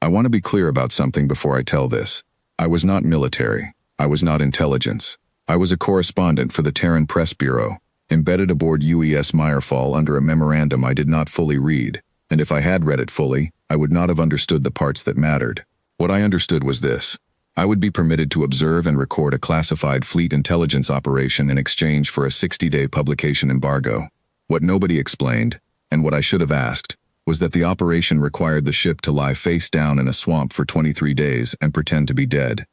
I want to be clear about something before I tell this. I was not military. I was not intelligence. I was a correspondent for the Terran Press Bureau, embedded aboard UES Mirefall under a memorandum I did not fully read, and if I had read it fully, I would not have understood the parts that mattered. What I understood was this. I would be permitted to observe and record a classified fleet intelligence operation in exchange for a 60-day publication embargo. What nobody explained, and what I should have asked, was that the operation required the ship to lie face down in a swamp for 23 days and pretend to be dead.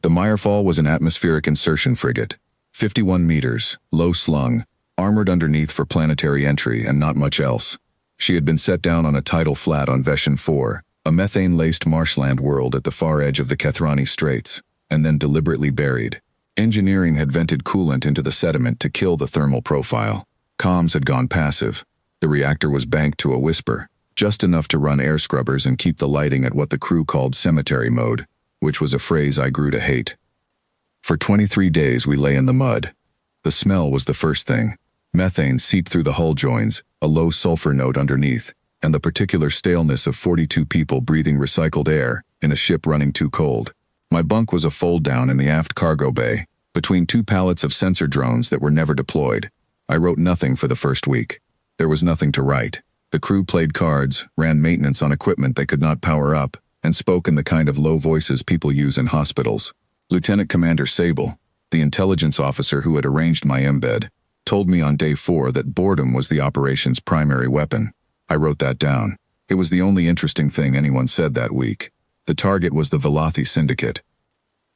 The Mirefall was an atmospheric insertion frigate, 51 meters, low-slung, armored underneath for planetary entry and not much else. She had been set down on a tidal flat on Veshin 4, a methane-laced marshland world at the far edge of the Kethrani Straits, and then deliberately buried. Engineering had vented coolant into the sediment to kill the thermal profile. Comms had gone passive. The reactor was banked to a whisper, just enough to run air scrubbers and keep the lighting at what the crew called cemetery mode, which was a phrase I grew to hate. For 23 days we lay in the mud. The smell was the first thing. Methane seeped through the hull joins, a low sulfur note underneath, and the particular staleness of 42 people breathing recycled air in a ship running too cold. My bunk was a fold-down in the aft cargo bay, between two pallets of sensor drones that were never deployed. I wrote nothing for the first week. There was nothing to write. The crew played cards, ran maintenance on equipment they could not power up, and spoke in the kind of low voices people use in hospitals. Lieutenant Commander Sable, the intelligence officer who had arranged my embed, told me on day 4 that boredom was the operation's primary weapon. I wrote that down. It was the only interesting thing anyone said that week. The target was the Velothi Syndicate.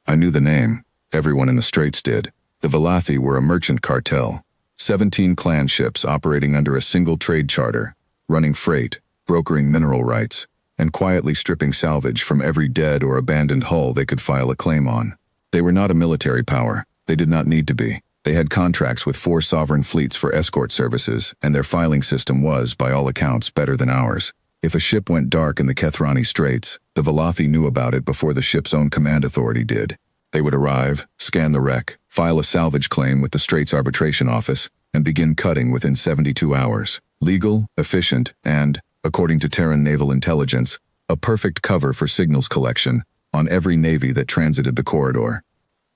I knew the name. Everyone in the Straits did. The Velothi were a merchant cartel. 17 clan ships operating under a single trade charter, running freight, brokering mineral rights, and quietly stripping salvage from every dead or abandoned hull they could file a claim on. They were not a military power. They did not need to be. They had contracts with 4 sovereign fleets for escort services, and their filing system was, by all accounts, better than ours. If a ship went dark in the Kethrani Straits, the Velothi knew about it before the ship's own command authority did. They would arrive, scan the wreck, file a salvage claim with the Straits Arbitration Office, and begin cutting within 72 hours. Legal, efficient, and, according to Terran Naval Intelligence, a perfect cover for signals collection on every navy that transited the corridor.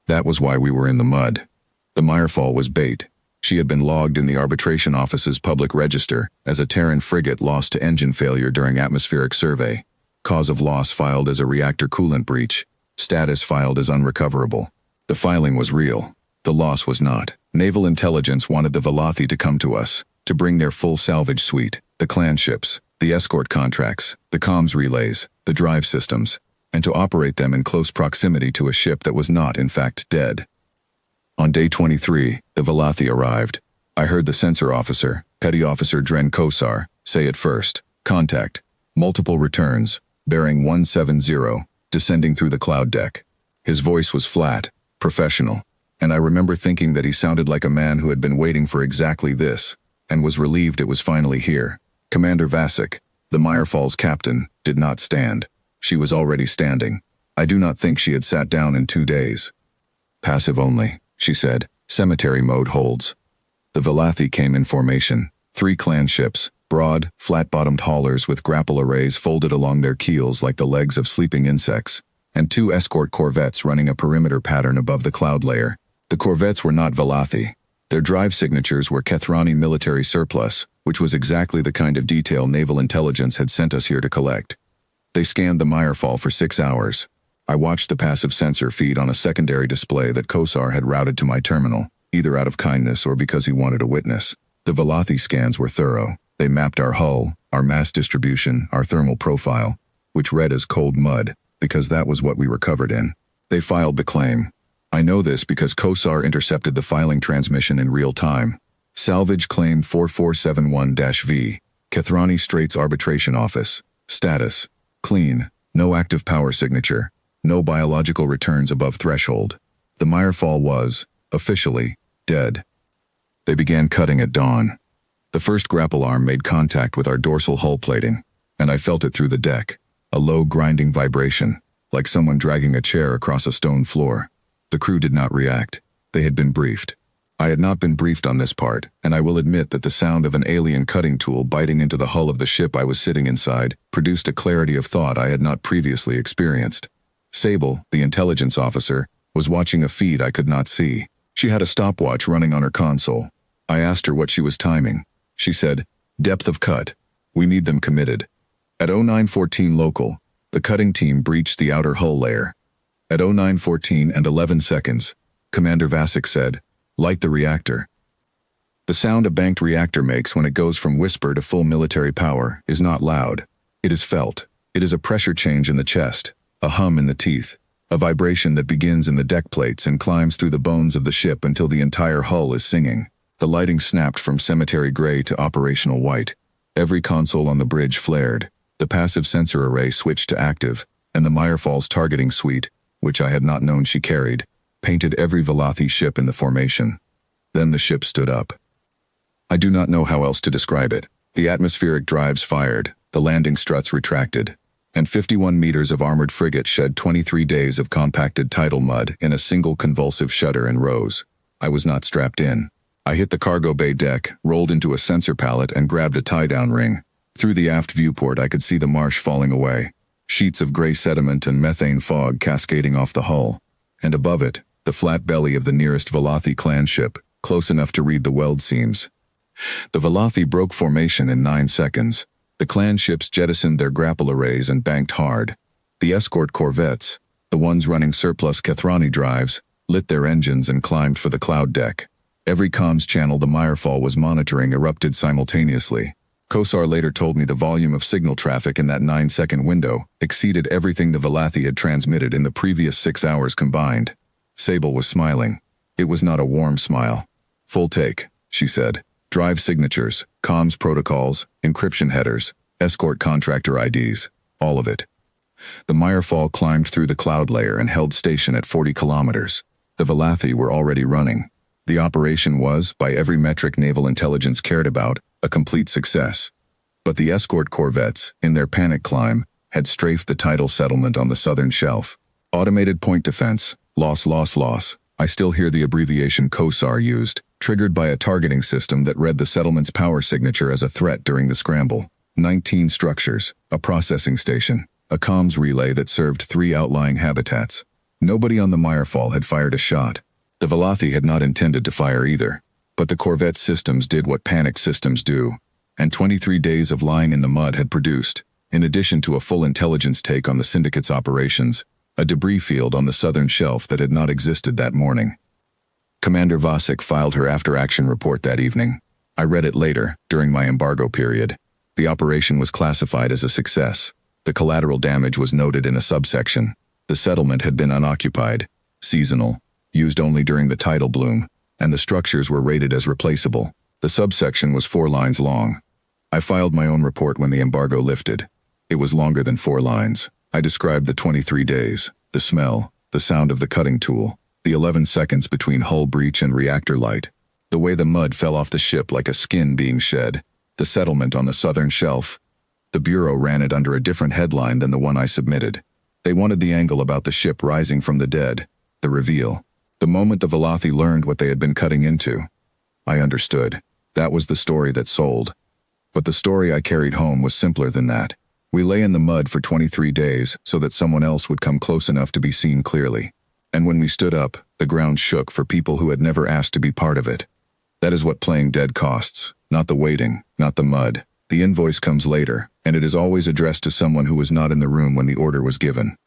That was why we were in the mud. The Mirefall was bait. She had been logged in the Arbitration Office's public register as a Terran frigate lost to engine failure during atmospheric survey. Cause of loss filed as a reactor coolant breach. Status filed as unrecoverable. The filing was real. The loss was not. Naval Intelligence wanted the Velothi to come to us, to bring their full salvage suite, the clan ships, the escort contracts, the comms relays, the drive systems, and to operate them in close proximity to a ship that was not, in fact, dead. On day 23, the Velothi arrived. I heard the sensor officer, Petty Officer Dren Kosar, say it first. Contact. Multiple returns. Bearing 170, descending through the cloud deck. His voice was flat, professional, and I remember thinking that he sounded like a man who had been waiting for exactly this, and was relieved it was finally here. Commander Vasek, the Mirefall's captain, did not stand. She was already standing. I do not think she had sat down in 2 days. Passive only, she said. Cemetery mode holds. The Velothi came in formation. 3 clan ships, broad, flat-bottomed haulers with grapple arrays folded along their keels like the legs of sleeping insects, and 2 escort corvettes running a perimeter pattern above the cloud layer. The corvettes were not Velothi. Their drive signatures were Kethrani military surplus, which was exactly the kind of detail Naval Intelligence had sent us here to collect. They scanned the Mirefall for 6 hours. I watched the passive sensor feed on a secondary display that Kosar had routed to my terminal, either out of kindness or because he wanted a witness. The Velothi scans were thorough. They mapped our hull, our mass distribution, our thermal profile, which read as cold mud, because that was what we were covered in. They filed the claim. I know this because Kosar intercepted the filing transmission in real time. Salvage Claim 4471-V, Kethrani Straits Arbitration Office. Status: clean, no active power signature, no biological returns above threshold. The Mirefall was, officially, dead. They began cutting at dawn. The first grapple arm made contact with our dorsal hull plating, and I felt it through the deck, a low grinding vibration, like someone dragging a chair across a stone floor. The crew did not react. They had been briefed. I had not been briefed on this part, and I will admit that the sound of an alien cutting tool biting into the hull of the ship I was sitting inside produced a clarity of thought I had not previously experienced. Sable, the intelligence officer, was watching a feed I could not see. She had a stopwatch running on her console. I asked her what she was timing. She said, "Depth of cut. We need them committed." At 0914 local, the cutting team breached the outer hull layer. At 0914 and 11 seconds, Commander Vasic said, "Light the reactor." The sound a banked reactor makes when it goes from whisper to full military power is not loud. It is felt. It is a pressure change in the chest, a hum in the teeth, a vibration that begins in the deck plates and climbs through the bones of the ship until the entire hull is singing. The lighting snapped from cemetery gray to operational white. Every console on the bridge flared. The passive sensor array switched to active, and the Mirefall's targeting suite, which I had not known she carried, painted every Velothi ship in the formation. Then the ship stood up. I do not know how else to describe it. The atmospheric drives fired, the landing struts retracted, and 51 meters of armored frigate shed 23 days of compacted tidal mud in a single convulsive shudder and rose. I was not strapped in. I hit the cargo bay deck, rolled into a sensor pallet, and grabbed a tie-down ring. Through the aft viewport I could see the marsh falling away, sheets of gray sediment and methane fog cascading off the hull, and above it, the flat belly of the nearest Velothi clan ship, close enough to read the weld seams. The Velothi broke formation in 9 seconds. The clan ships jettisoned their grapple arrays and banked hard. The escort corvettes, the ones running surplus Kethrani drives, lit their engines and climbed for the cloud deck. Every comms channel the Mirefall was monitoring erupted simultaneously. Kosar later told me the volume of signal traffic in that 9-second window exceeded everything the Velothi had transmitted in the previous 6 hours combined. Sable was smiling. It was not a warm smile. "Full take," she said. "Drive signatures, comms protocols, encryption headers, escort contractor IDs, all of it." The Mirefall climbed through the cloud layer and held station at 40 kilometers. The Velothi were already running. The operation was, by every metric naval intelligence cared about, a complete success. But the escort corvettes, in their panic climb, had strafed the tidal settlement on the southern shelf. Automated point defense, loss. I still hear the abbreviation Kosar used, triggered by a targeting system that read the settlement's power signature as a threat during the scramble. 19 structures, a processing station, a comms relay that served 3 outlying habitats. Nobody on the Mirefall had fired a shot. The Velothi had not intended to fire either. But the corvette systems did what panic systems do, and 23 days of lying in the mud had produced, in addition to a full intelligence take on the Syndicate's operations, a debris field on the southern shelf that had not existed that morning. Commander Vasic filed her after-action report that evening. I read it later, during my embargo period. The operation was classified as a success. The collateral damage was noted in a subsection. The settlement had been unoccupied, seasonal, used only during the tidal bloom, and the structures were rated as replaceable. The subsection was 4 lines long. I filed my own report when the embargo lifted. It was longer than 4 lines. I described the 23 days, the smell, the sound of the cutting tool, the 11 seconds between hull breach and reactor light, the way the mud fell off the ship like a skin being shed, the settlement on the southern shelf. The Bureau ran it under a different headline than the one I submitted. They wanted the angle about the ship rising from the dead, the reveal. The moment the Velothi learned what they had been cutting into, I understood. That was the story that sold. But the story I carried home was simpler than that. We lay in the mud for 23 days so that someone else would come close enough to be seen clearly. And when we stood up, the ground shook for people who had never asked to be part of it. That is what playing dead costs, not the waiting, not the mud. The invoice comes later, and it is always addressed to someone who was not in the room when the order was given.